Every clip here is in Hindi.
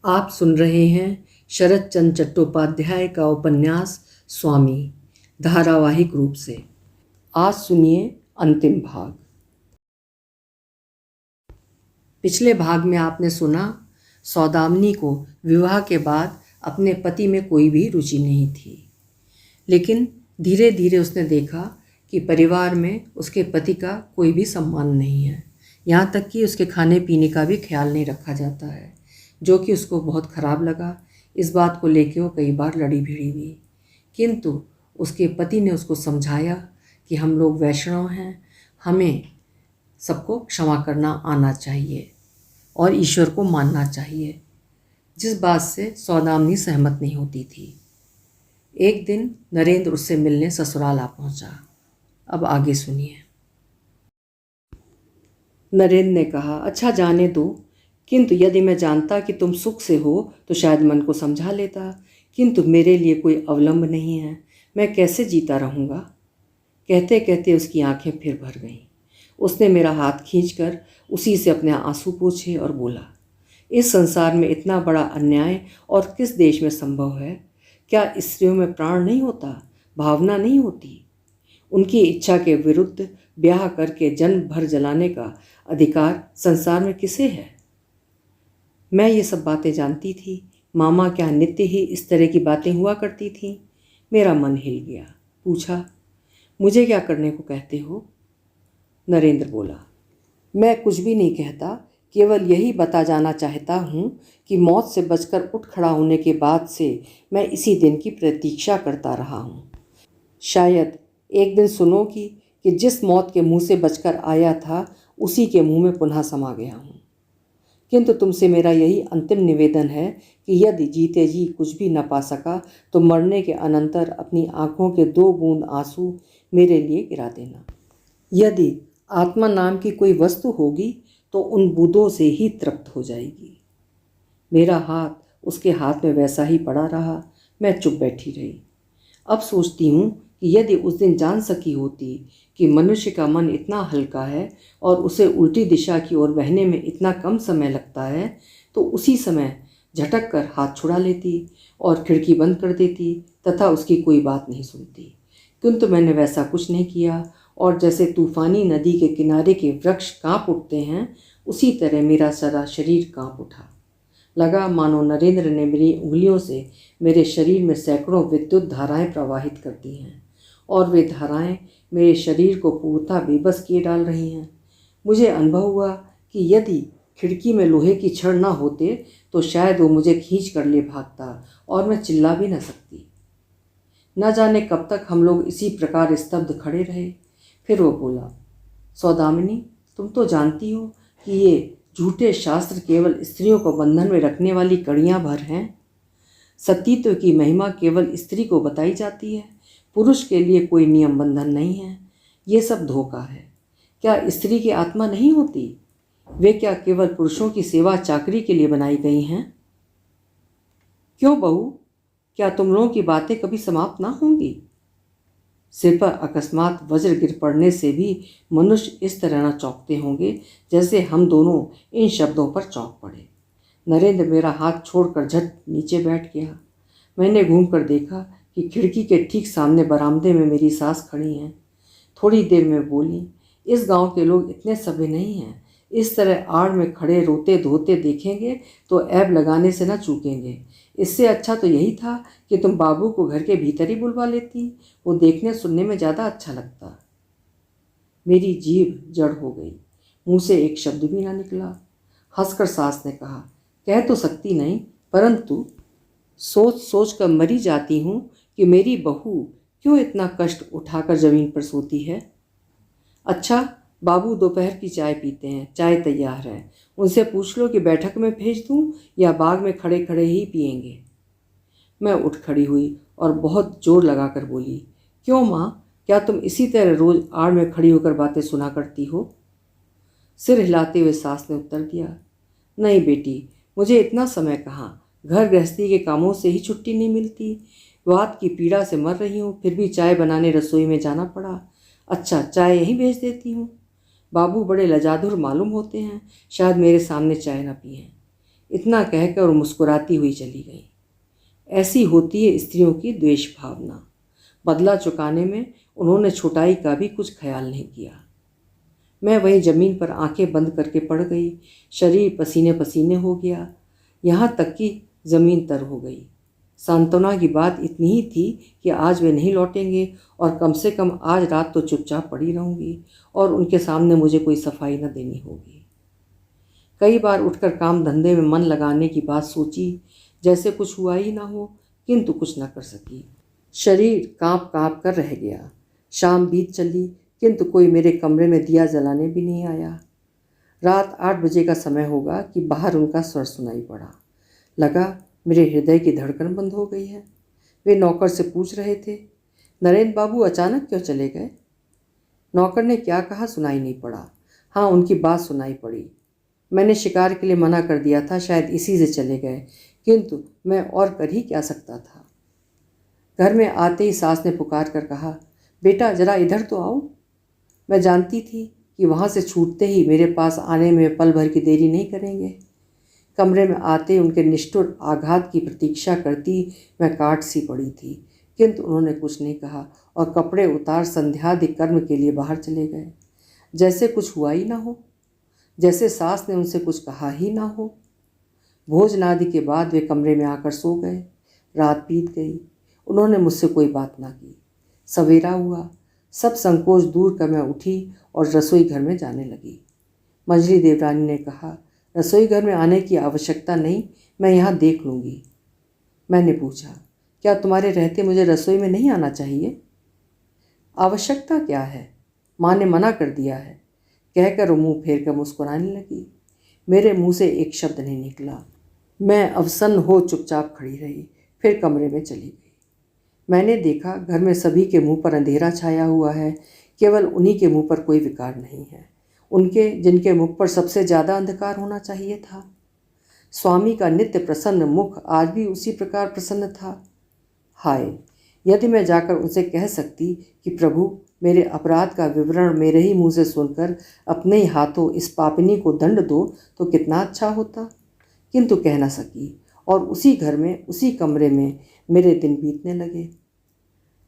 आप सुन रहे हैं शरत चंद्र चट्टोपाध्याय का उपन्यास स्वामी, धारावाहिक रूप से। आज सुनिए अंतिम भाग। पिछले भाग में आपने सुना, सौदामिनी को विवाह के बाद अपने पति में कोई भी रुचि नहीं थी, लेकिन धीरे धीरे उसने देखा कि परिवार में उसके पति का कोई भी सम्मान नहीं है। यहाँ तक कि उसके खाने पीने का भी ख्याल नहीं रखा जाता है, जो कि उसको बहुत ख़राब लगा। इस बात को लेकर वो कई बार लड़ी भिड़ी हुई, किंतु उसके पति ने उसको समझाया कि हम लोग वैष्णव हैं, हमें सबको क्षमा करना आना चाहिए और ईश्वर को मानना चाहिए, जिस बात से सौदामिनी सहमत नहीं होती थी। एक दिन नरेंद्र उससे मिलने ससुराल आ पहुंचा। अब आगे सुनिए। नरेंद्र ने कहा, अच्छा जाने दो, किंतु यदि मैं जानता कि तुम सुख से हो तो शायद मन को समझा लेता, किंतु मेरे लिए कोई अवलंब नहीं है, मैं कैसे जीता रहूँगा। कहते कहते उसकी आंखें फिर भर गईं। उसने मेरा हाथ खींचकर उसी से अपने आंसू पोंछे और बोला, इस संसार में इतना बड़ा अन्याय और किस देश में संभव है? क्या स्त्रियों में प्राण नहीं होता, भावना नहीं होती? उनकी इच्छा के विरुद्ध ब्याह करके जन्म भर जलाने का अधिकार संसार में किसे है? मैं ये सब बातें जानती थी। मामा क्या नित्य ही इस तरह की बातें हुआ करती थीं? मेरा मन हिल गया। पूछा, मुझे क्या करने को कहते हो? नरेंद्र बोला, मैं कुछ भी नहीं कहता, केवल यही बता जाना चाहता हूँ कि मौत से बचकर उठ खड़ा होने के बाद से मैं इसी दिन की प्रतीक्षा करता रहा हूँ। शायद एक दिन सुनोगी कि जिस मौत के मुंह से बचकर आया था उसी के मुंह में पुनः समा गया हूँ। किंतु तुमसे मेरा यही अंतिम निवेदन है कि यदि जीते जी कुछ भी न पा सका तो मरने के अनंतर अपनी आंखों के 2 बूंद आंसू मेरे लिए गिरा देना। यदि आत्मा नाम की कोई वस्तु होगी तो उन बूंदों से ही तृप्त हो जाएगी। मेरा हाथ उसके हाथ में वैसा ही पड़ा रहा। मैं चुप बैठी रही। अब सोचती हूँ कि यदि उस दिन जान सकी होती कि मनुष्य का मन इतना हल्का है और उसे उल्टी दिशा की ओर बहने में इतना कम समय लगता है, तो उसी समय झटक कर हाथ छुड़ा लेती और खिड़की बंद कर देती तथा उसकी कोई बात नहीं सुनती। किंतु मैंने वैसा कुछ नहीं किया, और जैसे तूफानी नदी के किनारे के वृक्ष काँप उठते हैं, उसी तरह मेरा सारा शरीर काँप उठा। लगा मानो नरेंद्र ने मेरी उंगलियों से मेरे शरीर में सैकड़ों विद्युत धाराएं प्रवाहित कर दी हैं, और वे धाराएं मेरे शरीर को पूर्णतः बेबस किए डाल रही हैं। मुझे अनुभव हुआ कि यदि खिड़की में लोहे की छड़ न होते तो शायद वो मुझे खींच कर ले भागता और मैं चिल्ला भी न सकती। न जाने कब तक हम लोग इसी प्रकार स्तब्ध खड़े रहे। फिर वो बोला, सौदामिनी, तुम तो जानती हो कि ये झूठे शास्त्र केवल स्त्रियों को बंधन में रखने वाली कड़ियाँ भर हैं। सतीत्व की महिमा केवल स्त्री को बताई जाती है, पुरुष के लिए कोई नियम बंधन नहीं है। ये सब धोखा है। क्या स्त्री की आत्मा नहीं होती? वे क्या केवल पुरुषों की सेवा चाकरी के लिए बनाई गई हैं? क्यों बहू, क्या तुम लोगों की बातें कभी समाप्त ना होंगी? सिर पर अकस्मात वज्र गिर पड़ने से भी मनुष्य इस तरह न चौंकते होंगे जैसे हम दोनों इन शब्दों पर चौंक पड़े। नरेंद्र मेरा हाथ छोड़कर झट नीचे बैठ गया। मैंने घूमकर देखा कि खिड़की के ठीक सामने बरामदे में मेरी सास खड़ी हैं। थोड़ी देर में बोली, इस गांव के लोग इतने सभ्य नहीं हैं। इस तरह आड़ में खड़े रोते धोते देखेंगे तो ऐब लगाने से न चूकेंगे। इससे अच्छा तो यही था कि तुम बाबू को घर के भीतर ही बुलवा लेती, वो देखने सुनने में ज़्यादा अच्छा लगता। मेरी जीभ जड़ हो गई, मुंह से एक शब्द भी ना निकला। हंसकर सास ने कहा, कह तो सकती नहीं, परंतु सोच सोच कर मरी जाती हूँ कि मेरी बहू क्यों इतना कष्ट उठाकर ज़मीन पर सोती है। अच्छा, बाबू दोपहर की चाय पीते हैं, चाय तैयार है, उनसे पूछ लो कि बैठक में भेज दूँ या बाग में खड़े खड़े ही पिएंगे। मैं उठ खड़ी हुई और बहुत जोर लगाकर बोली, क्यों माँ, क्या तुम इसी तरह रोज आड़ में खड़ी होकर बातें सुना करती हो? सिर हिलाते हुए सास ने उत्तर दिया, नहीं बेटी, मुझे इतना समय कहाँ, घर गृहस्थी के कामों से ही छुट्टी नहीं मिलती। वात की पीड़ा से मर रही हूँ, फिर भी चाय बनाने रसोई में जाना पड़ा। अच्छा, चाय यहीं भेज देती हूँ। बाबू बड़े लजाधुर मालूम होते हैं, शायद मेरे सामने चाय न पिएं। इतना कहकर वो मुस्कुराती हुई चली गई। ऐसी होती है स्त्रियों की द्वेष भावना। बदला चुकाने में उन्होंने छोटाई का भी कुछ ख्याल नहीं किया। मैं वहीं ज़मीन पर आंखें बंद करके पड़ गई। शरीर पसीने पसीने हो गया, यहाँ तक कि ज़मीन तर हो गई। सांत्वना की बात इतनी ही थी कि आज वे नहीं लौटेंगे और कम से कम आज रात तो चुपचाप पड़ी रहूँगी और उनके सामने मुझे कोई सफाई न देनी होगी। कई बार उठकर काम धंधे में मन लगाने की बात सोची, जैसे कुछ हुआ ही ना हो, किंतु कुछ न कर सकी। शरीर काँप काँप कर रह गया। शाम बीत चली, किंतु कोई मेरे कमरे में दिया जलाने भी नहीं आया। रात 8 बजे का समय होगा कि बाहर उनका स्वर सुनाई पड़ा। लगा मेरे हृदय की धड़कन बंद हो गई है। वे नौकर से पूछ रहे थे, नरेंद्र बाबू अचानक क्यों चले गए? नौकर ने क्या कहा सुनाई नहीं पड़ा। हाँ, उनकी बात सुनाई पड़ी। मैंने शिकार के लिए मना कर दिया था, शायद इसी से चले गए, किंतु मैं और कर ही क्या सकता था। घर में आते ही सास ने पुकार कर कहा, बेटा जरा इधर तो आओ। मैं जानती थी कि वहाँ से छूटते ही मेरे पास आने में पल भर की देरी नहीं करेंगे। कमरे में आते उनके निष्ठुर आघात की प्रतीक्षा करती मैं काट सी पड़ी थी, किंतु उन्होंने कुछ नहीं कहा और कपड़े उतार संध्यादि कर्म के लिए बाहर चले गए, जैसे कुछ हुआ ही ना हो, जैसे सास ने उनसे कुछ कहा ही ना हो। भोजनादि के बाद वे कमरे में आकर सो गए। रात बीत गई, उन्होंने मुझसे कोई बात ना की। सवेरा हुआ, सब संकोच दूर कर मैं उठी और रसोई घर में जाने लगी। मंजरी देवरानी ने कहा, रसोई घर में आने की आवश्यकता नहीं, मैं यहाँ देख लूँगी। मैंने पूछा, क्या तुम्हारे रहते मुझे रसोई में नहीं आना चाहिए? आवश्यकता क्या है, माँ ने मना कर दिया है, कहकर वो मुँह फेर कर मुस्कुराने लगी। मेरे मुँह से एक शब्द नहीं निकला। मैं अवसन्न हो चुपचाप खड़ी रही, फिर कमरे में चली गई। मैंने देखा घर में सभी के मुंह पर अंधेरा छाया हुआ है, केवल उन्हीं के मुंह पर कोई विकार नहीं है, उनके जिनके मुख पर सबसे ज़्यादा अंधकार होना चाहिए था। स्वामी का नित्य प्रसन्न मुख आज भी उसी प्रकार प्रसन्न था। हाय, यदि मैं जाकर उनसे कह सकती कि प्रभु मेरे अपराध का विवरण मेरे ही मुंह से सुनकर अपने ही हाथों इस पापिनी को दंड दो तो कितना अच्छा होता, किंतु कह न सकी और उसी घर में उसी कमरे में मेरे दिन बीतने लगे।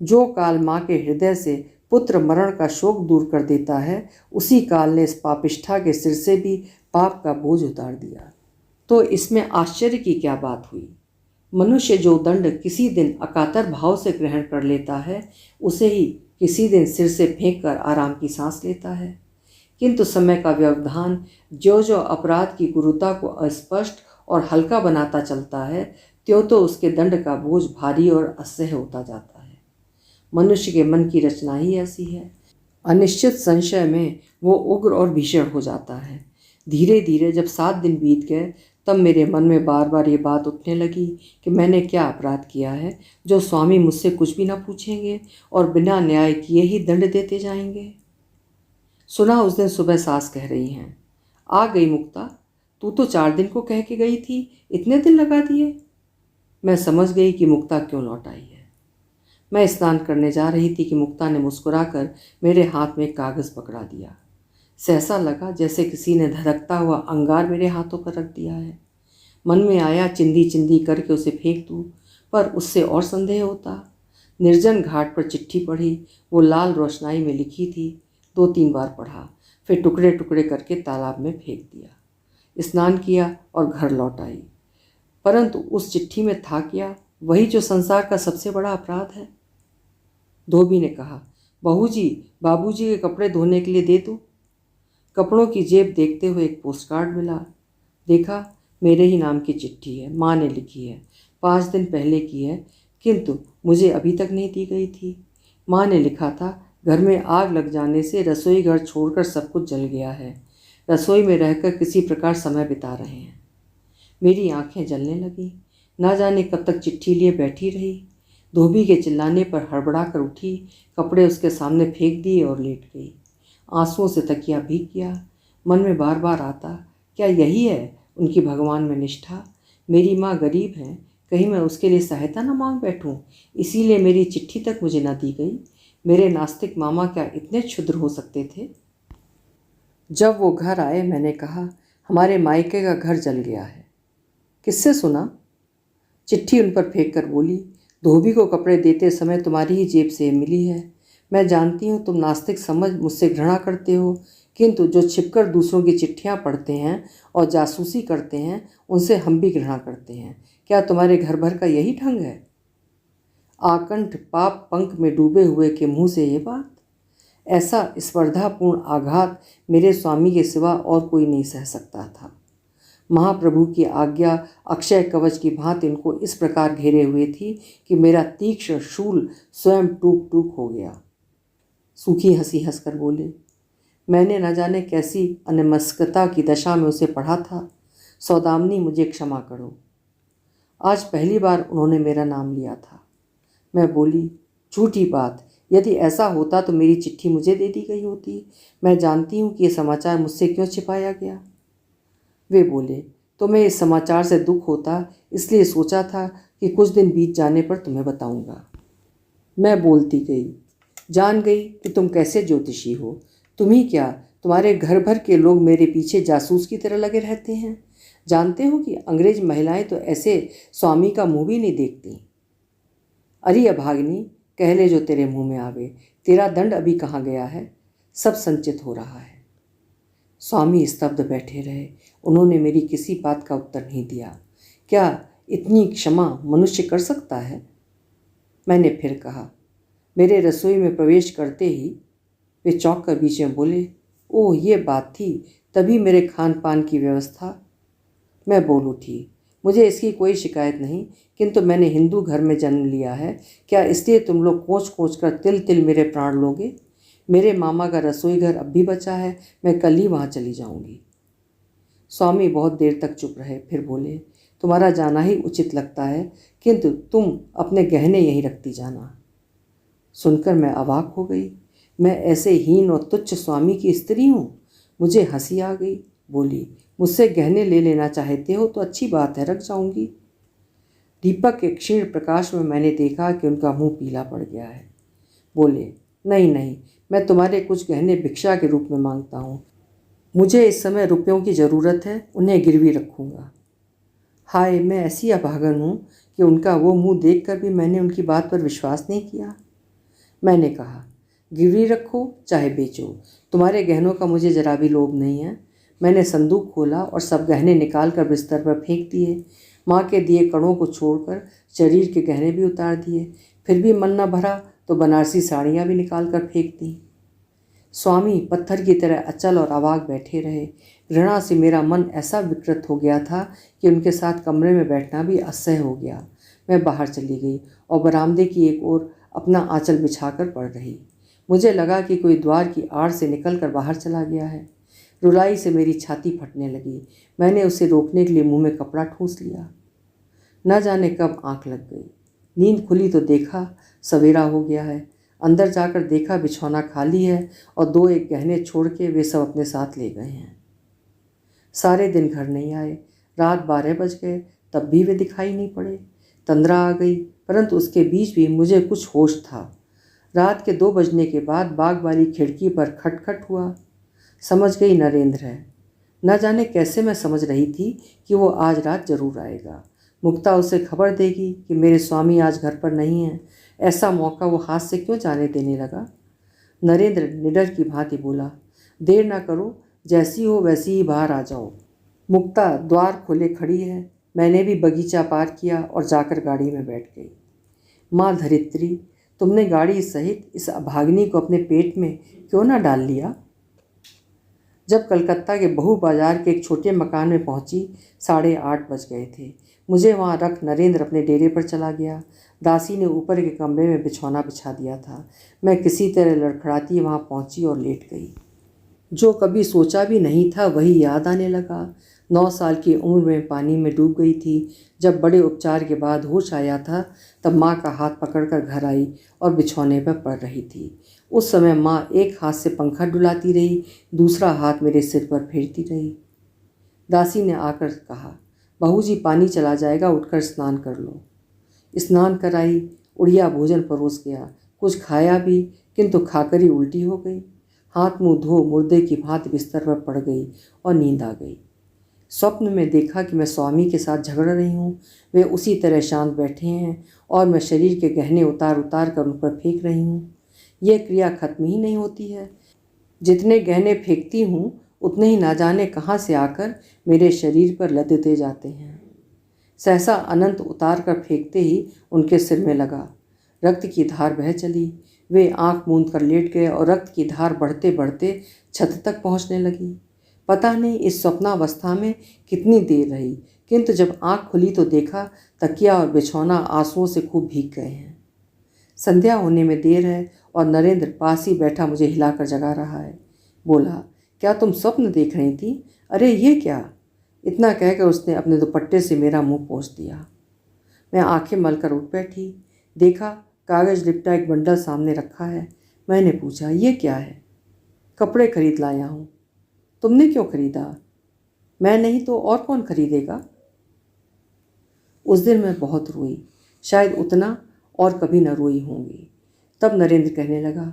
जो काल माँ के हृदय से पुत्र मरण का शोक दूर कर देता है, उसी काल ने इस पापिष्ठा के सिर से भी पाप का बोझ उतार दिया। तो इसमें आश्चर्य की क्या बात हुई? मनुष्य जो दंड किसी दिन अकातर भाव से ग्रहण कर लेता है, उसे ही किसी दिन सिर से फेंक कर आराम की सांस लेता है। किंतु समय का व्यवधान जो जो अपराध की गुरुता को अस्पष्ट और हल्का बनाता चलता है, त्यों तो उसके दंड का बोझ भारी और असह्य होता जाता है। मनुष्य के मन की रचना ही ऐसी है। अनिश्चित संशय में वो उग्र और भीषण हो जाता है। धीरे धीरे जब 7 दिन बीत गए, तब मेरे मन में बार बार ये बात उठने लगी कि मैंने क्या अपराध किया है जो स्वामी मुझसे कुछ भी ना पूछेंगे और बिना न्याय किए ही दंड देते जाएंगे। सुना उस दिन सुबह सास कह रही हैं, आ गई मुक्ता, तू तो 4 दिन को कह के गई थी, इतने दिन लगा दिए। मैं समझ गई कि मुक्ता क्यों लौट आई है। मैं स्नान करने जा रही थी कि मुक्ता ने मुस्कुराकर मेरे हाथ में एक कागज़ पकड़ा दिया। सहसा लगा जैसे किसी ने धधकता हुआ अंगार मेरे हाथों पर रख दिया है। मन में आया चिंदी चिंदी करके उसे फेंक दूँ, पर उससे और संदेह होता। निर्जन घाट पर चिट्ठी पढ़ी, वो लाल रोशनाई में लिखी थी। 2-3 बार पढ़ा, फिर टुकड़े टुकड़े करके तालाब में फेंक दिया। स्नान किया और घर लौट आई, परंतु उस चिट्ठी में था क्या? वही जो संसार का सबसे बड़ा अपराध है। धोबी ने कहा, बहू जी, बाबूजी के कपड़े धोने के लिए दे दो। कपड़ों की जेब देखते हुए एक पोस्ट कार्ड मिला। देखा, मेरे ही नाम की चिट्ठी है, माँ ने लिखी है, 5 दिन पहले की है, किंतु मुझे अभी तक नहीं दी गई थी। माँ ने लिखा था, घर में आग लग जाने से रसोई घर छोड़कर सब कुछ जल गया है। रसोई में रहकर किसी प्रकार समय बिता रहे हैं। मेरी आंखें जलने लगी। ना जाने कब तक चिट्ठी लिए बैठी रही। धोबी के चिल्लाने पर हड़बड़ा कर उठी, कपड़े उसके सामने फेंक दिए और लेट गई। आंसुओं से तकिया भीग गया। मन में बार बार आता, क्या यही है उनकी भगवान में निष्ठा? मेरी माँ गरीब है, कहीं मैं उसके लिए सहायता न मांग बैठूं, इसीलिए मेरी चिट्ठी तक मुझे न दी गई। मेरे नास्तिक मामा क्या इतने क्षुद्र हो सकते थे? जब वो घर आए, मैंने कहा, हमारे मायके का घर जल गया है। किससे सुना? चिट्ठी उन पर फेंक कर बोली, धोबी को कपड़े देते समय तुम्हारी ही जेब से मिली है। मैं जानती हूँ तुम नास्तिक समझ मुझसे घृणा करते हो, किंतु जो छिपकर दूसरों की चिट्ठियाँ पढ़ते हैं और जासूसी करते हैं उनसे हम भी घृणा करते हैं। क्या तुम्हारे घर भर का यही ढंग है? आकंठ पाप पंख में डूबे हुए के मुंह से ये बात? ऐसा स्पर्धापूर्ण आघात मेरे स्वामी के सिवा और कोई नहीं सह सकता था। महाप्रभु की आज्ञा अक्षय कवच की भांति इनको इस प्रकार घेरे हुए थी कि मेरा तीक्ष्ण शूल स्वयं टूक टूक हो गया। सूखी हंसी हंसकर बोले, मैंने न जाने कैसी अनमस्कता की दशा में उसे पढ़ा था। सौदामिनी, मुझे क्षमा करो। आज पहली बार उन्होंने मेरा नाम लिया था। मैं बोली, झूठी बात, यदि ऐसा होता तो मेरी चिट्ठी मुझे दे दी गई होती। मैं जानती हूँ कि यह समाचार मुझसे क्यों छिपाया गया। वे बोले, तुम्हें इस समाचार से दुख होता, इसलिए सोचा था कि कुछ दिन बीत जाने पर तुम्हें बताऊंगा। मैं बोलती गई, जान गई कि तुम कैसे ज्योतिषी हो। तुम ही क्या, तुम्हारे घर भर के लोग मेरे पीछे जासूस की तरह लगे रहते हैं। जानते हो कि अंग्रेज महिलाएं तो ऐसे स्वामी का मुंह भी नहीं देखती। अरे अभागिनी, कह ले जो तेरे मुंह में आवे। तेरा दंड अभी कहाँ गया है? सब संचित हो रहा है। स्वामी स्तब्ध बैठे रहे। उन्होंने मेरी किसी बात का उत्तर नहीं दिया। क्या इतनी क्षमा मनुष्य कर सकता है? मैंने फिर कहा। मेरे रसोई में प्रवेश करते ही वे चौंक कर बीच में बोले, ओह ये बात थी, तभी मेरे खान पान की व्यवस्था। मैं बोल उठी, मुझे इसकी कोई शिकायत नहीं, किंतु मैंने हिंदू घर में जन्म लिया है। क्या इसलिए तुम लोग कोच कोच कर तिल तिल मेरे प्राण लोगे? मेरे मामा का रसोई घर अब भी बचा है, मैं कल ही वहाँ चली जाऊँगी। स्वामी बहुत देर तक चुप रहे, फिर बोले, तुम्हारा जाना ही उचित लगता है, किंतु तुम अपने गहने यहीं रखती जाना। सुनकर मैं अवाक हो गई। मैं ऐसे हीन और तुच्छ स्वामी की स्त्री हूँ? मुझे हंसी आ गई। बोली, मुझसे गहने ले लेना चाहते हो तो अच्छी बात है, रख जाऊंगी। दीपक के क्षीण प्रकाश में मैंने देखा कि उनका मुंह पीला पड़ गया है। बोले, नहीं नहीं, मैं तुम्हारे कुछ गहने भिक्षा के रूप में मांगता हूँ। मुझे इस समय रुपयों की ज़रूरत है, उन्हें गिरवी रखूँगा। हाय, मैं ऐसी अभागन हूँ कि उनका वो मुंह देखकर भी मैंने उनकी बात पर विश्वास नहीं किया। मैंने कहा, गिरवी रखो चाहे बेचो, तुम्हारे गहनों का मुझे जरा भी लोभ नहीं है। मैंने संदूक खोला और सब गहने निकाल कर बिस्तर पर फेंक दिए। माँ के दिए कड़ों को छोड़कर शरीर के गहने भी उतार दिए। फिर भी मन न भरा तो बनारसी साड़ियाँ भी निकाल कर फेंक दी। स्वामी पत्थर की तरह अचल और अवाक बैठे रहे। घृणा से मेरा मन ऐसा विकृत हो गया था कि उनके साथ कमरे में बैठना भी असह्य हो गया। मैं बाहर चली गई और बरामदे की एक ओर अपना आंचल बिछाकर पड़ रही। मुझे लगा कि कोई द्वार की आड़ से निकलकर बाहर चला गया है। रुलाई से मेरी छाती फटने लगी। मैंने उसे रोकने के लिए मुंह में कपड़ा ठूंस लिया। न जाने कब आंख लग गई। नींद खुली तो देखा सवेरा हो गया है। अंदर जाकर देखा बिछौना खाली है और दो एक गहने छोड़ के वे सब अपने साथ ले गए हैं। सारे दिन घर नहीं आए। रात 12 बज गए, तब भी वे दिखाई नहीं पड़े। तंद्रा आ गई, परंतु उसके बीच भी मुझे कुछ होश था। रात के 2 बजने के बाद बाग वाली खिड़की पर खटखट हुआ। समझ गई नरेंद्र है। न जाने कैसे मैं समझ रही थी कि वो आज रात जरूर आएगा। मुक्ता उसे खबर देगी कि मेरे स्वामी आज घर पर नहीं हैं। ऐसा मौका वो हाथ से क्यों जाने देने लगा। नरेंद्र निडर की भांति बोला, देर ना करो, जैसी हो वैसी ही बाहर आ जाओ। मुक्ता द्वार खोले खड़ी है। मैंने भी बगीचा पार किया और जाकर गाड़ी में बैठ गई। माँ धरित्री, तुमने गाड़ी सहित इस अभागिनी को अपने पेट में क्यों ना डाल लिया। जब कलकत्ता के बहू बाजार के एक छोटे मकान में पहुंची, 8:30 बज गए थे। मुझे वहां रख नरेंद्र अपने डेरे पर चला गया। दासी ने ऊपर के कमरे में बिछौना बिछा दिया था। मैं किसी तरह लड़खड़ाती वहां पहुंची और लेट गई। जो कभी सोचा भी नहीं था वही याद आने लगा। 9 साल की उम्र में पानी में डूब गई थी। जब बड़े उपचार के बाद होश आया था तब माँ का हाथ पकड़कर घर आई और बिछौने पर पड़ रही थी। उस समय माँ एक हाथ से पंखा डुलाती रही, दूसरा हाथ मेरे सिर पर फेरती रही। दासी ने आकर कहा, बहू जी पानी चला जाएगा, उठकर स्नान कर लो। स्नान कराई, उड़िया भोजन परोस गया। कुछ खाया भी, किंतु खाकर ही उल्टी हो गई। हाथ मुंह धो मुर्दे की भांति बिस्तर पर पड़ गई और नींद आ गई। स्वप्न में देखा कि मैं स्वामी के साथ झगड़ रही हूँ। वे उसी तरह शांत बैठे हैं और मैं शरीर के गहने उतार उतार कर उन पर फेंक रही हूँ। यह क्रिया खत्म ही नहीं होती है। जितने गहने फेंकती हूँ उतने ही ना जाने कहाँ से आकर मेरे शरीर पर लदते जाते हैं। सहसा अनंत उतार कर फेंकते ही उनके सिर में लगा। रक्त की धार बह चली। वे आंख मूंद कर लेट गए और रक्त की धार बढ़ते बढ़ते छत तक पहुंचने लगी। पता नहीं इस स्वप्नावस्था में कितनी देर रही, किंतु जब आंख खुली तो देखा तकिया और बिछौना आंसुओं से खूब भीग गए हैं। संध्या होने में देर है और नरेंद्र पास ही बैठा मुझे हिलाकर जगा रहा है। बोला, क्या तुम स्वप्न देख रही थी? अरे ये क्या? इतना कहकर उसने अपने दुपट्टे से मेरा मुंह पोंछ दिया। मैं आंखें मलकर उठ बैठी। देखा कागज लिपटा एक बंडल सामने रखा है। मैंने पूछा, ये क्या है? कपड़े खरीद लाया हूँ। तुमने क्यों खरीदा? मैं नहीं तो और कौन खरीदेगा? उस दिन मैं बहुत रोई, शायद उतना और कभी न रोई होंगी। तब नरेंद्र कहने लगा,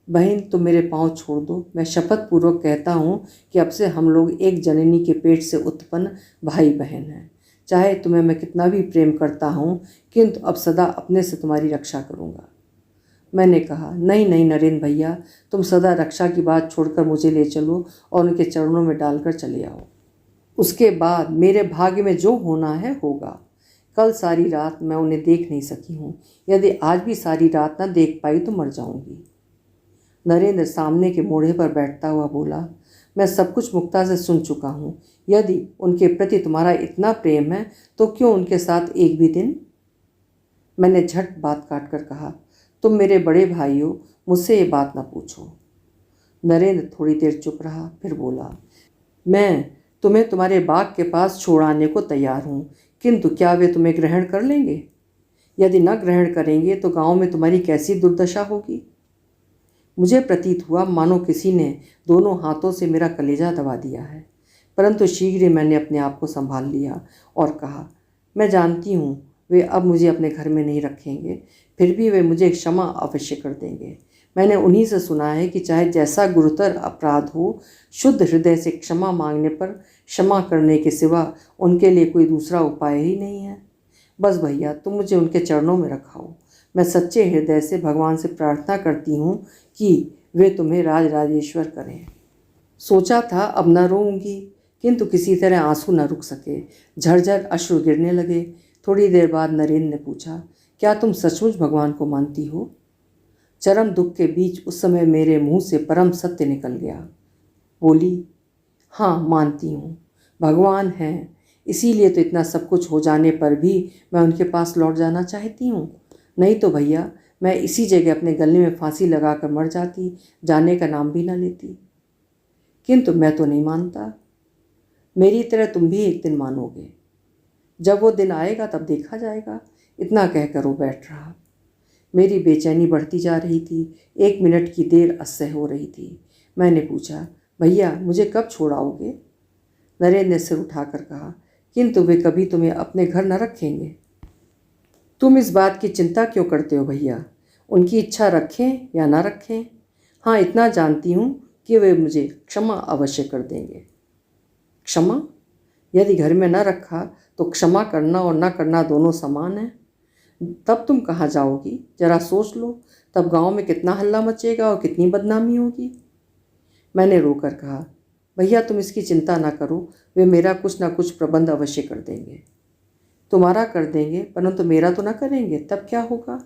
बहन तुम मेरे पाँव छोड़ दो। मैं शपथ पूर्वक कहता हूँ कि अब से हम लोग एक जननी के पेट से उत्पन्न भाई बहन हैं। चाहे तुम्हें मैं कितना भी प्रेम करता हूँ, किंतु अब सदा अपने से तुम्हारी रक्षा करूँगा। मैंने कहा, नहीं नहीं नरेंद्र भैया, तुम सदा रक्षा की बात छोड़कर मुझे ले चलो और उनके चरणों में डालकर चले आओ। उसके बाद मेरे भाग्य में जो होना है होगा। कल सारी रात मैं उन्हें देख नहीं सकी हूँ। यदि आज भी सारी रात न देख पाई तो मर जाऊंगी। नरेंद्र सामने के मोड़े पर बैठता हुआ बोला, मैं सब कुछ मुक्ता से सुन चुका हूँ। यदि उनके प्रति तुम्हारा इतना प्रेम है तो क्यों उनके साथ एक भी दिन? मैंने झट बात काट कर कहा, तुम मेरे बड़े भाई हो, मुझसे ये बात ना पूछो। नरेंद्र थोड़ी देर चुप रहा, फिर बोला, मैं तुम्हें तुम्हारे बाग के पास छोड़ आने को तैयार हूँ, किंतु क्या वे तुम्हें ग्रहण कर लेंगे? यदि न ग्रहण करेंगे तो गांव में तुम्हारी कैसी दुर्दशा होगी। मुझे प्रतीत हुआ मानो किसी ने दोनों हाथों से मेरा कलेजा दबा दिया है, परंतु शीघ्र ही मैंने अपने आप को संभाल लिया और कहा, मैं जानती हूँ वे अब मुझे अपने घर में नहीं रखेंगे, फिर भी वे मुझे क्षमा अवश्य कर देंगे। मैंने उन्हीं से सुना है कि चाहे जैसा गुरुतर अपराध हो, शुद्ध हृदय से क्षमा मांगने पर क्षमा करने के सिवा उनके लिए कोई दूसरा उपाय ही नहीं है। बस भैया तुम मुझे उनके चरणों में रखाओ। मैं सच्चे हृदय से भगवान से प्रार्थना करती हूँ कि वे तुम्हें राज राजेश्वर करें। सोचा था अब न रोऊंगी, किंतु किसी तरह आंसू न रुक सके। झरझर अश्रु गिरने लगे। थोड़ी देर बाद नरेंद्र ने पूछा, क्या तुम सचमुच भगवान को मानती हो? चरम दुख के बीच उस समय मेरे मुंह से परम सत्य निकल गया। बोली, हाँ मानती हूँ, भगवान हैं, इसीलिए तो इतना सब कुछ हो जाने पर भी मैं उनके पास लौट जाना चाहती हूँ। नहीं तो भैया मैं इसी जगह अपने गले में फांसी लगाकर मर जाती, जाने का नाम भी ना लेती। किंतु मैं तो नहीं मानता। मेरी तरह तुम भी एक दिन मानोगे। जब वो दिन आएगा तब देखा जाएगा। इतना कहकर वो बैठ रहा। मेरी बेचैनी बढ़ती जा रही थी। 1 मिनट की देर असह्य हो रही थी। मैंने पूछा, भैया मुझे कब छोड़ाओगे? नरेंद्र ने सिर उठाकर कहा, किंतु वे कभी तुम्हें अपने घर न रखेंगे। तुम इस बात की चिंता क्यों करते हो भैया? उनकी इच्छा रखें या ना रखें, हाँ इतना जानती हूँ कि वे मुझे क्षमा अवश्य कर देंगे। क्षमा? यदि घर में न रखा तो क्षमा करना और न करना दोनों समान है। तब तुम कहाँ जाओगी? जरा सोच लो। तब गांव में कितना हल्ला मचेगा और कितनी बदनामी होगी। मैंने रोकर कहा, भैया तुम इसकी चिंता ना करो, वे मेरा कुछ ना कुछ प्रबंध अवश्य कर देंगे। तुम्हारा कर देंगे, परंतु मेरा तो ना करेंगे, तब क्या होगा?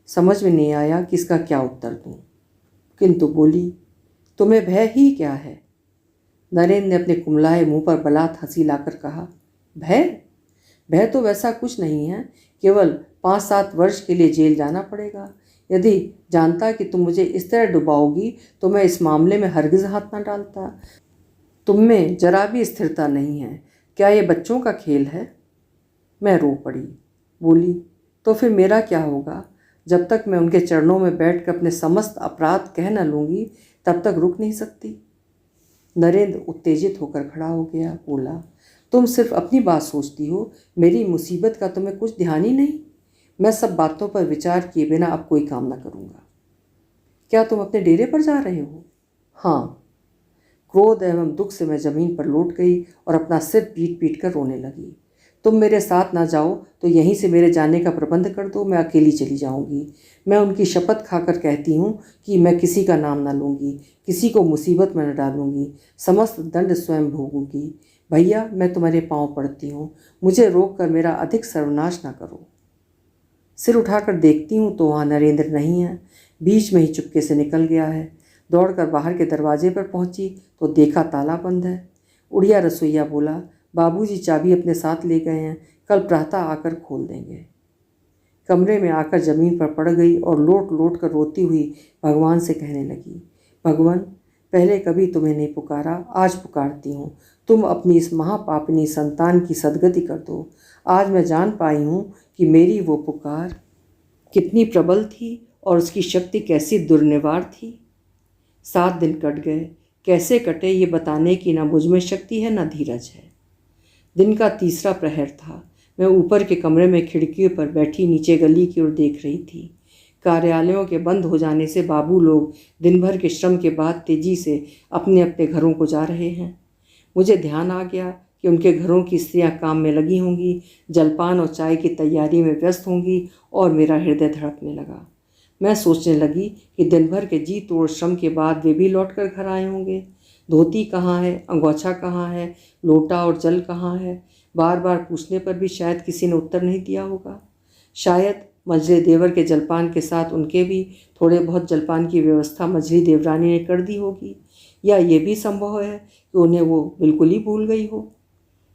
समझ में नहीं आया कि इसका क्या उत्तर दूं, किंतु बोली, तुम्हें भय ही क्या है? नरेंद्र ने अपने कुमलाए मुंह पर बलात् हंसी लाकर कहा, भय? भय तो वैसा कुछ नहीं है, केवल 5-7 वर्ष के लिए जेल जाना पड़ेगा। यदि जानता कि तुम मुझे इस तरह डुबाओगी तो मैं इस मामले में हरगिज हाथ न डालता। तुम में जरा भी स्थिरता नहीं है। क्या ये बच्चों का खेल है? मैं रो पड़ी। बोली, तो फिर मेरा क्या होगा? जब तक मैं उनके चरणों में बैठकर अपने समस्त अपराध कह न लूँगी तब तक रुक नहीं सकती। नरेंद्र उत्तेजित होकर खड़ा हो गया। बोला, तुम सिर्फ अपनी बात सोचती हो, मेरी मुसीबत का तुम्हें कुछ ध्यान ही नहीं। मैं सब बातों पर विचार किए बिना अब कोई काम न करूँगा। क्या तुम अपने डेरे पर जा रहे हो? हाँ। क्रोध एवं दुख से मैं जमीन पर लौट गई और अपना सिर पीट पीट कर रोने लगी। तुम मेरे साथ ना जाओ तो यहीं से मेरे जाने का प्रबंध कर दो, मैं अकेली चली जाऊंगी। मैं उनकी शपथ खाकर कहती हूँ कि मैं किसी का नाम ना लूँगी, किसी को मुसीबत में न डालूंगी, समस्त दंड स्वयं भोगूंगी। भैया, मैं तुम्हारे पाँव पड़ती हूँ, मुझे रोक कर मेरा अधिक सर्वनाश ना करो। सिर उठाकर देखती हूँ तो वहाँ नरेंद्र नहीं है, बीच में ही चुपके से निकल गया है। दौड़कर बाहर के दरवाजे पर पहुँची तो देखा ताला बंद है। उड़िया रसोइया बोला, बाबूजी चाबी अपने साथ ले गए हैं, कल प्रातः आकर खोल देंगे। कमरे में आकर जमीन पर पड़ गई और लोट लोट कर रोती हुई भगवान से कहने लगी, भगवान, पहले कभी तुम्हें नहीं पुकारा, आज पुकारती हूँ। तुम अपनी इस महापापिनी संतान की सद्गति कर दो। आज मैं जान पाई हूँ कि मेरी वो पुकार कितनी प्रबल थी और उसकी शक्ति कैसी दुर्निवार थी। 7 दिन कट गए, कैसे कटे ये बताने की ना मुझ में शक्ति है ना धीरज है। दिन का तीसरा प्रहर था। मैं ऊपर के कमरे में खिड़कियों पर बैठी नीचे गली की ओर देख रही थी। कार्यालयों के बंद हो जाने से बाबू लोग दिन भर के श्रम के बाद तेजी से अपने अपने घरों को जा रहे हैं। मुझे ध्यान आ गया कि उनके घरों की स्त्रियां काम में लगी होंगी, जलपान और चाय की तैयारी में व्यस्त होंगी और मेरा हृदय धड़कने लगा। मैं सोचने लगी कि दिन भर के जी तोड़ श्रम के बाद वे भी लौट कर घर आए होंगे। धोती कहाँ है, अंगोछा कहाँ है, लोटा और जल कहाँ है, बार बार पूछने पर भी शायद किसी ने उत्तर नहीं दिया होगा। शायद मझले देवर के जलपान के साथ उनके भी थोड़े बहुत जलपान की व्यवस्था मझली देवरानी ने कर दी होगी, या ये भी संभव है कि उन्हें वो बिल्कुल ही भूल गई हो।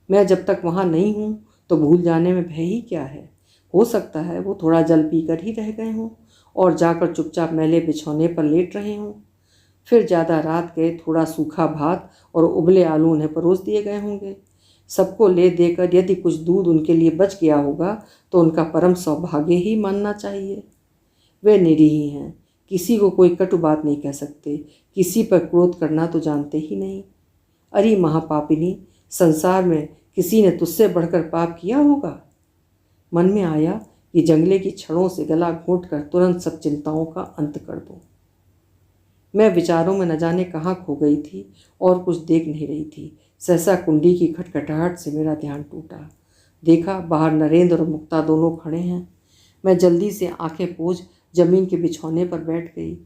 मैं जब तक वहाँ नहीं हूँ तो भूल जाने में भय ही क्या है। हो सकता है वो थोड़ा जल पीकर ही रह गए हों और जाकर चुपचाप मैले बिछौने पर लेट रहे हों। फिर ज़्यादा रात गए थोड़ा सूखा भात और उबले आलू उन्हें परोस दिए गए होंगे। सबको ले देकर यदि कुछ दूध उनके लिए बच गया होगा तो उनका परम सौभाग्य ही मानना चाहिए। वे निरीह हैं, किसी को कोई कटु बात नहीं कह सकते, किसी पर क्रोध करना तो जानते ही नहीं। अरे महापापिनी, संसार में किसी ने तुझसे बढ़कर पाप किया होगा। मन में आया कि जंगले की छड़ों से गला घोंट कर तुरंत सब चिंताओं का अंत कर दूं। मैं विचारों में न जाने कहाँ खो गई थी और कुछ देख नहीं रही थी। सहसा कुंडी की खटखटाहट से मेरा ध्यान टूटा। देखा बाहर नरेंद्र और मुक्ता दोनों खड़े हैं। मैं जल्दी से आंखें पोंछ जमीन के बिछौने पर बैठ गई।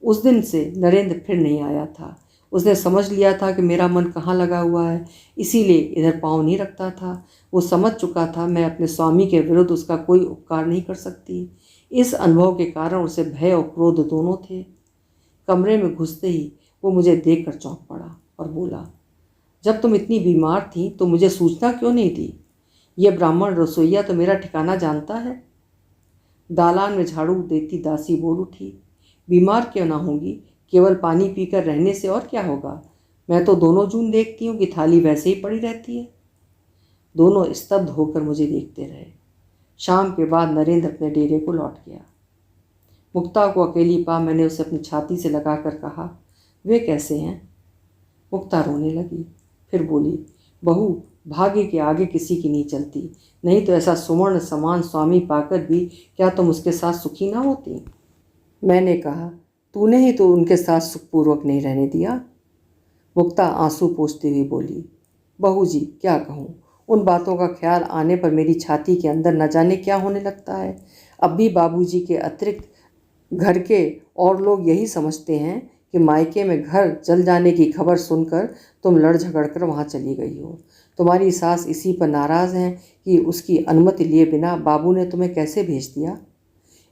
उस दिन से नरेंद्र फिर नहीं आया था। उसने समझ लिया था कि मेरा मन कहाँ लगा हुआ है, इसीलिए इधर पाँव नहीं रखता था। वो समझ चुका था मैं अपने स्वामी के विरुद्ध उसका कोई उपकार नहीं कर सकती। इस अनुभव के कारण उसे भय और क्रोध दोनों थे। कमरे में घुसते ही वो मुझे देखकर चौंक पड़ा और बोला, जब तुम इतनी बीमार थी तो मुझे सूचना क्यों नहीं दी? यह ब्राह्मण रसोइया तो मेरा ठिकाना जानता है। दालान में झाड़ू देती दासी बोल उठी, बीमार क्यों ना होंगी, केवल पानी पीकर रहने से और क्या होगा। मैं तो दोनों जून देखती हूँ कि थाली वैसे ही पड़ी रहती है। दोनों स्तब्ध होकर मुझे देखते रहे। शाम के बाद नरेंद्र अपने डेरे को लौट गया। मुक्ता को अकेली पा मैंने उसे अपनी छाती से लगाकर कहा, वे कैसे हैं? मुक्ता रोने लगी, फिर बोली, बहू, भाग्य के आगे किसी की नहीं चलती, नहीं तो ऐसा सुवर्ण समान स्वामी पाकर भी क्या तुम उसके साथ सुखी ना होती? मैंने कहा, तूने ही तो उनके साथ सुखपूर्वक नहीं रहने दिया। मुक्ता आंसू पोंछती हुई बोली, बहू जी क्या कहूँ, उन बातों का ख्याल आने पर मेरी छाती के अंदर न जाने क्या होने लगता है। अब भी बाबूजी के अतिरिक्त घर के और लोग यही समझते हैं कि मायके में घर जल जाने की खबर सुनकर तुम लड़ झगड़ कर वहाँ चली गई हो। तुम्हारी सास इसी पर नाराज़ हैं कि उसकी अनुमति लिए बिना बाबू ने तुम्हें कैसे भेज दिया।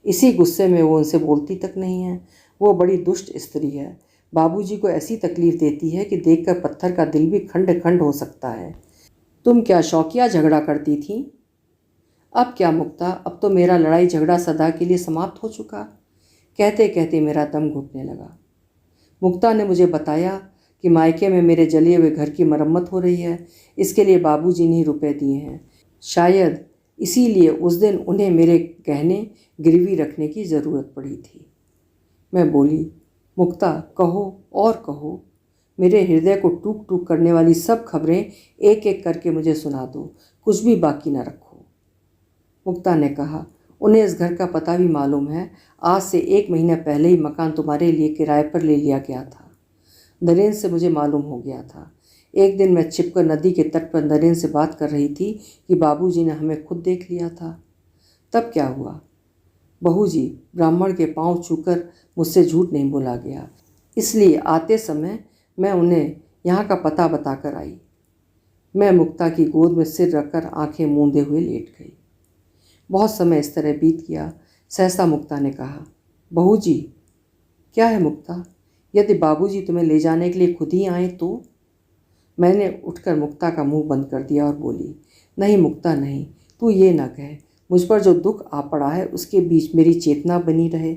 इसी गुस्से में वो उनसे बोलती तक नहीं है। वो बड़ी दुष्ट स्त्री है, बाबूजी को ऐसी तकलीफ देती है कि देखकर पत्थर का दिल भी खंड खंड हो सकता है। तुम क्या शौकिया झगड़ा करती थी? अब क्या मुक्ता, अब तो मेरा लड़ाई झगड़ा सदा के लिए समाप्त हो चुका। कहते कहते मेरा दम घुटने लगा। मुक्ता ने मुझे बताया कि मायके में मेरे जले हुए घर की मरम्मत हो रही है, इसके लिए बाबूजी ने ही रुपए दिए हैं। शायद इसीलिए उस दिन उन्हें मेरे गहने गिरवी रखने की ज़रूरत पड़ी थी। मैं बोली, मुक्ता कहो और कहो, मेरे हृदय को टूक टूक करने वाली सब खबरें एक एक करके मुझे सुना दो, कुछ भी बाकी न रखो। मुक्ता ने कहा, उन्हें इस घर का पता भी मालूम है। आज से 1 महीना पहले ही मकान तुम्हारे लिए किराए पर ले लिया गया था। नरेंद्र से मुझे मालूम हो गया था। एक दिन मैं छिपकर नदी के तट पर नरेंद्र से बात कर रही थी कि बाबूजी ने हमें खुद देख लिया था। तब क्या हुआ? बहू जी, ब्राह्मण के पांव छूकर मुझसे झूठ नहीं बोला गया, इसलिए आते समय मैं उन्हें यहाँ का पता बताकर आई। मैं मुक्ता की गोद में सिर रखकर आंखें मूंदे हुए लेट गई। बहुत समय इस तरह बीत गया। सहसा मुक्ता ने कहा, बहू जी। क्या है मुक्ता? यदि बाबूजी तुम्हें ले जाने के लिए खुद ही आए तो? मैंने उठकर मुक्ता का मुंह बंद कर दिया और बोली, नहीं मुक्ता नहीं, तू ये न कह। मुझ पर जो दुख आ पड़ा है उसके बीच मेरी चेतना बनी रहे।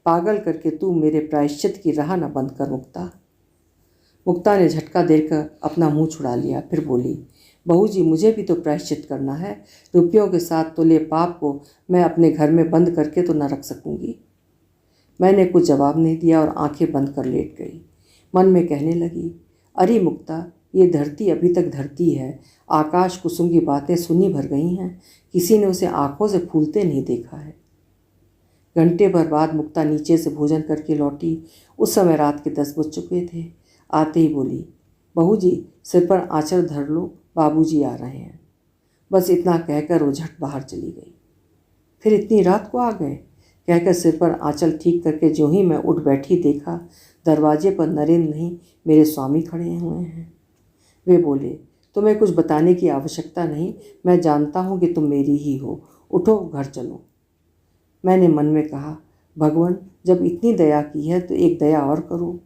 पागल करके तू मेरे प्रायश्चित की राह न बंद कर मुक्ता। मुक्ता ने झटका देकर अपना मुंह छुड़ा लिया, फिर बोली, बहू जी मुझे भी तो प्रायश्चित करना है। रुपयों के साथ तुले पाप को मैं अपने घर में बंद करके तो न रख सकूंगी। मैंने कुछ जवाब नहीं दिया और आंखें बंद कर लेट गई। मन में कहने लगी, अरे मुक्ता, ये धरती अभी तक धरती है। आकाश कुसुम की बातें सुनी भर गई हैं, किसी ने उसे आंखों से फूलते नहीं देखा है। घंटे भर बाद मुक्ता नीचे से भोजन करके लौटी। उस समय रात के 10 बज चुके थे। आते ही बोली, बहू जी सिर पर आंचल धर लो, बाबूजी आ रहे हैं। बस इतना कहकर वो झट बाहर चली गई। फिर इतनी रात को आ गए, कहकर सिर पर आंचल ठीक करके जो ही मैं उठ बैठी, देखा दरवाजे पर नरेंद्र नहीं मेरे स्वामी खड़े हुए हैं। वे बोले, तुम्हें कुछ बताने की आवश्यकता नहीं, मैं जानता हूँ कि तुम मेरी ही हो, उठो घर चलो। मैंने मन में कहा, भगवान जब इतनी दया की है तो एक दया और करो।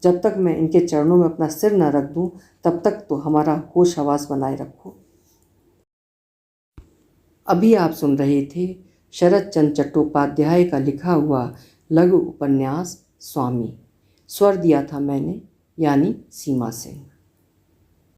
जब तक मैं इनके चरणों में अपना सिर न रख दूं तब तक तो हमारा होश हवास बनाए रखो। अभी आप सुन रहे थे शरद चंद्र चट्टोपाध्याय का लिखा हुआ लघु उपन्यास स्वामी। स्वर दिया था मैंने, यानी सीमा सिंह।